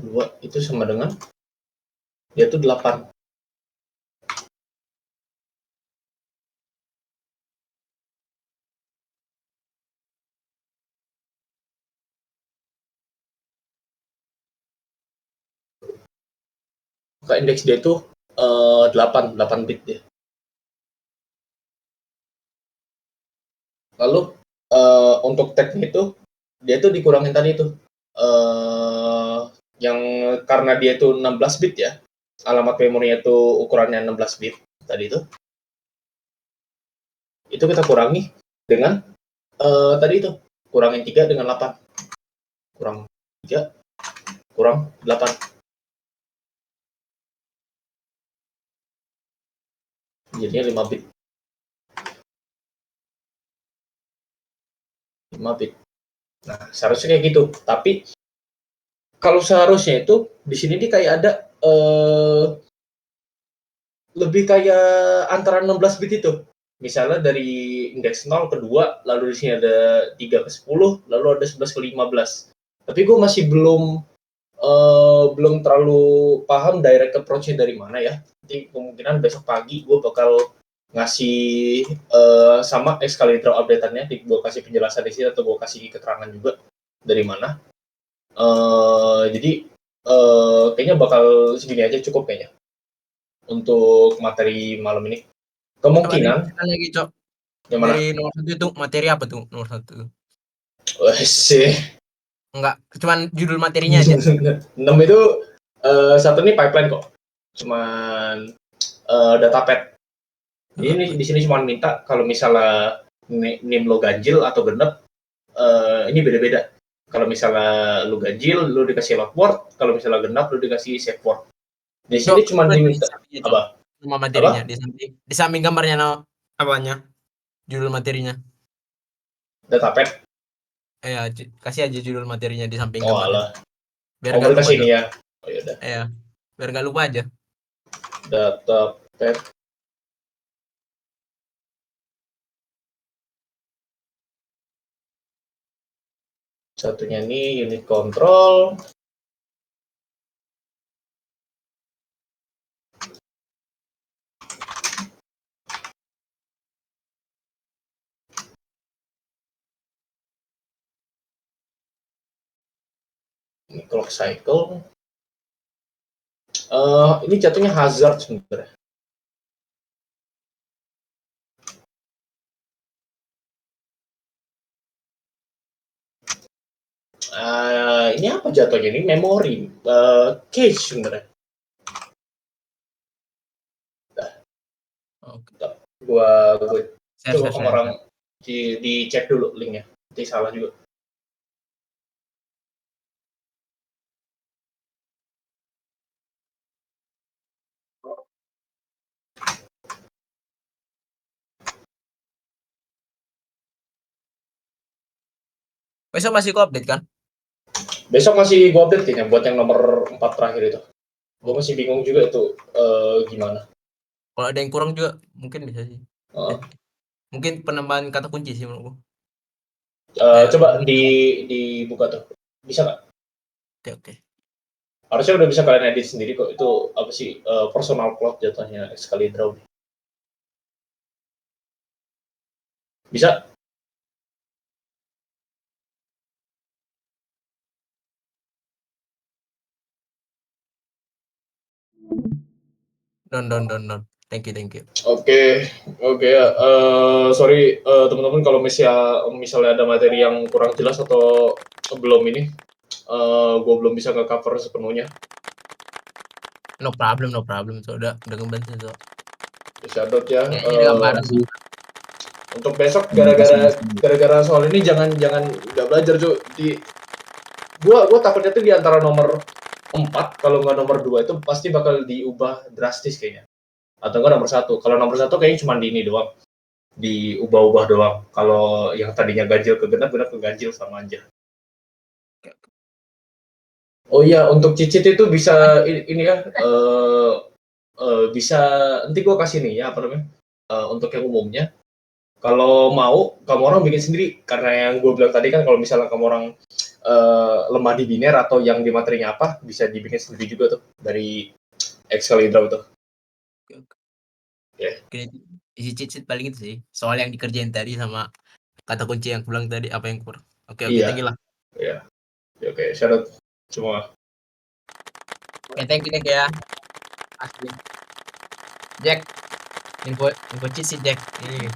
Dua itu sama dengan dia tuh 8. Maka indeks dia itu 8 bit dia. Lalu untuk tagnya itu dia tuh dikurangin tadi itu yang karena dia itu 16 bit ya, alamat memorinya itu ukurannya 16 bit tadi itu kita kurangi dengan tadi itu kurangin 3 dengan 8, kurang 3 kurang 8. Jadinya 5 bit. 5 bit. Nah, seharusnya kayak gitu. Tapi kalau seharusnya itu di sini dia kayak ada lebih kayak antara 16 bit itu. Misalnya dari indeks 0 ke 2, lalu di sini ada 3 ke 10, lalu ada 11 ke 15. Tapi gue masih belum terlalu paham direct approach-nya dari mana ya. Nanti kemungkinan besok pagi gue bakal ngasih sama Excalibur update-annya, gue kasih penjelasan di sini atau gue kasih keterangan juga dari mana. Jadi kayaknya bakal segini aja cukup kayaknya untuk materi malam ini. Kemungkinan lagi Cok. yang mana? Dari nomor 1 itu materi apa tuh nomor 1? Wah sih. Enggak, cuman judul materinya aja. 6 itu satu nih pipeline kok. Cuman datapad. Ini di sini cuma minta kalau misalnya name lo ganjil atau genep, ini beda-beda. Kalau misalnya lu ganjil, lu dikasih load word. Kalau misalnya genap, lu dikasih save word. Di sini cuma diminta apa? Nama materinya di samping gambarnya apanya? Judul materinya. Datapad. Ya, kasih aja judul materinya di samping Oh gambarnya. alah. Biar Oh, enggak lupa kasih ini aja. ya. Oh ya udah. Iya. Biar enggak lupa aja. Datapad. Satunya nih unit control. Ini clock cycle. Ini jatuhnya hazard sebenarnya. Ini apa jatuhnya? Ini memori, cache sebenarnya. Gua coba sama orang dicek dulu linknya. Nanti salah juga. Besok masih update kan? Besok masih gua update kayaknya buat yang nomor 4 terakhir itu. Gua masih bingung juga itu gimana. Kalau ada yang kurang juga mungkin bisa sih. Mungkin penambahan kata kunci sih menurutku. Coba dibuka tuh. Bisa nggak? Oke. Harusnya udah bisa kalian edit sendiri kok. Itu apa sih? Personal cloud jatuhnya sekali draw. Bisa? Don. Thank you. Oke ya. Sorry teman-teman kalau misalnya ada materi yang kurang jelas atau belum ini, gue belum bisa nge-cover sepenuhnya. No problem. So udah ngebantu so. Shoutout ya. Ini gambar sih. Untuk besok gara-gara soal ini jangan nggak belajar cuy. Gua takutnya tuh di antara nomor 4 kalau nggak nomor 2 itu pasti bakal diubah drastis kayaknya. Atau enggak nomor 1. Kalau nomor 1 kayaknya cuma di ini doang. Diubah-ubah doang. Kalau yang tadinya ganjil ke genap ke ganjil sama aja. Oh iya, untuk cicit itu bisa ini ya, bisa nanti gue kasih nih ya apa namanya, untuk yang umumnya. Kalau mau, kamu orang bikin sendiri. Karena yang gue bilang tadi kan kalau misalnya kamu orang lemah di biner atau yang di materinya apa, bisa dibikin sendiri juga tuh dari Excel Hydra tuh. Oke. Isi cheat paling itu sih. Soal yang dikerjain tadi sama kata kunci yang pulang tadi apa yang kurang. Oke, Iya. thank you lah. Iya. Oke, shout out semua. Oke, thank you ya. Asli. Jack. Info cheat si Jack. Ini.